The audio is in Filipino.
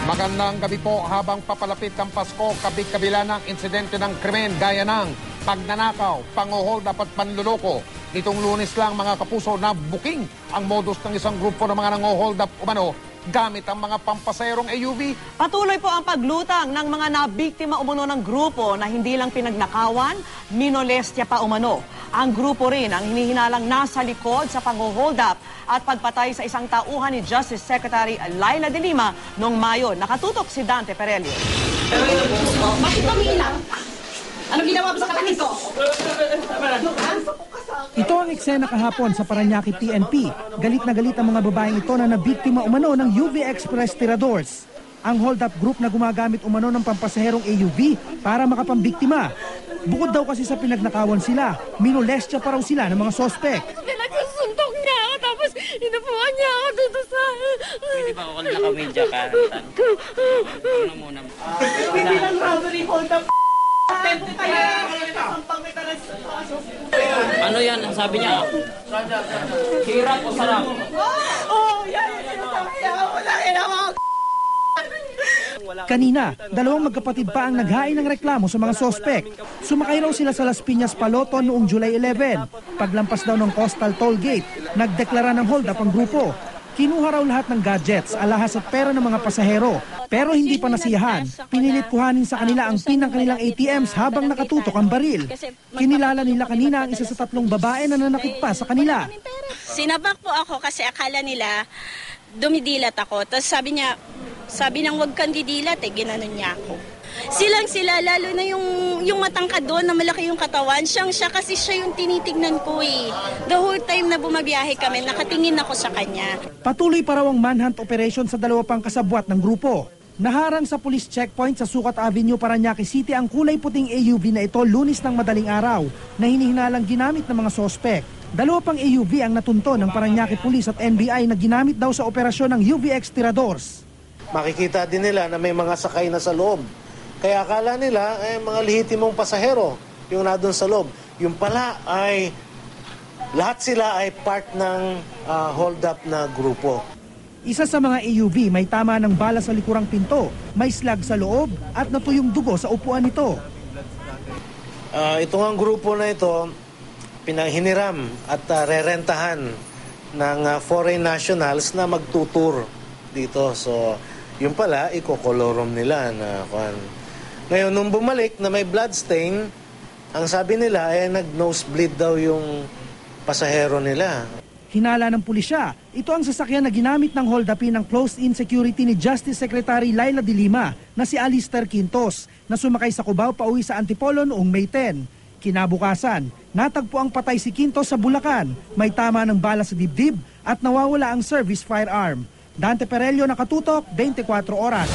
Magandang gabi po. Habang papalapit ng Pasko, kabila ng insidente ng krimen gaya ng pagnanakaw, panguhold at panluloko. Nitong Lunes lang mga kapuso na booking ang modus ng isang grupo ng mga nangohold up umano gamit ang mga pampaserong AUV. Patuloy po ang paglutang ng mga nabiktima umano ng grupo na hindi lang pinagnakawan, minolestya pa umano. Ang grupo rin ang hinihinalang nasa likod sa pang-hold up at pagpatay sa isang tauhan ni Justice Secretary Laila de Lima noong Mayo. Nakatutok si Dante Perelio. Bakit umiilang? Ano ginawa mo sa kapatid ko? Ito ang eksena kahapon sa Parañaque PNP. Galit na galit ang mga babaeng ito na nabiktima umano ng UV Express tiradors. Ang hold-up group na gumagamit umano ng pampasaherong AUV para makapambiktima. Bukod daw kasi sa pinagnakawan sila, minolestya pa raw sila ng mga sospek. Pinagsusuntok niya ako tapos inupuan niya ako dito sa... Pwede ba ako nakamedya ka? Ano muna? Hindi lang robbery hold-up. Ano yan? Sabi niya, hirap o sarap? Kanina, dalawang magkapatid pa ang naghain ng reklamo sa mga sospek. Sumakay raw sila sa Las Piñas Paloton noong July 11. Paglampas daw ng Coastal Toll Gate, nagdeklara ng hold up ang grupo. Kinuha raw lahat ng gadgets, alahas at pera ng mga pasahero. Pero hindi pa nasiyahan. Pinilit kuhanin sa kanila ang pin ng kanilang ATMs habang nakatutok ang baril. Kinilala nila kanina ang isa sa 3 babae na nanakit pa sa kanila. Sinabak po ako kasi akala nila dumidilat ako. Tapos sabi ng wag kang didilat ginanon niya ako. Silang-sila, lalo na yung matangkad doon na malaki yung katawan, siya kasi siya yung tinitignan ko eh. The whole time na bumabiyahe kami, nakatingin ako sa kanya. Patuloy pa raw ang manhunt operation sa 2 pang kasabwat ng grupo. Naharang sa police checkpoint sa Sucat Avenue, Parañaque City ang kulay puting AUV na ito Lunes ng madaling araw na hinihinalang ginamit ng mga sospek. 2 pang AUV ang natunto ng Parañaque Police at NBI na ginamit daw sa operasyon ng UVX Tiradors. Makikita din nila na may mga sakay na sa loob. Kaya akala nila ay mga lehitimong pasahero yung nandun sa loob. Yung pala ay lahat sila ay part ng hold-up na grupo. Isa sa mga AUV may tama ng bala sa likurang pinto, may slag sa loob at natuyong dugo sa upuan nito. Itong ang grupo na ito, pinahiniram at rerentahan ng foreign nationals na magtutur dito. So, yung pala, ikokolorom nila na kuan. Ngayon, nung bumalik na may bloodstain, ang sabi nila ay nag-nosebleed daw yung pasahero nila. Hinala ng pulisya, ito ang sasakyan na ginamit ng hold-upin ng closed-in security ni Justice Secretary Laila de Lima na si Alister Quintos na sumakay sa Cubao pauwi sa Antipolo noong May 10. Kinabukasan, natagpo ang patay si Quintos sa Bulacan, may tama ng bala sa dibdib at nawawala ang service firearm. Dante Perelio, nakatutok, 24 oras.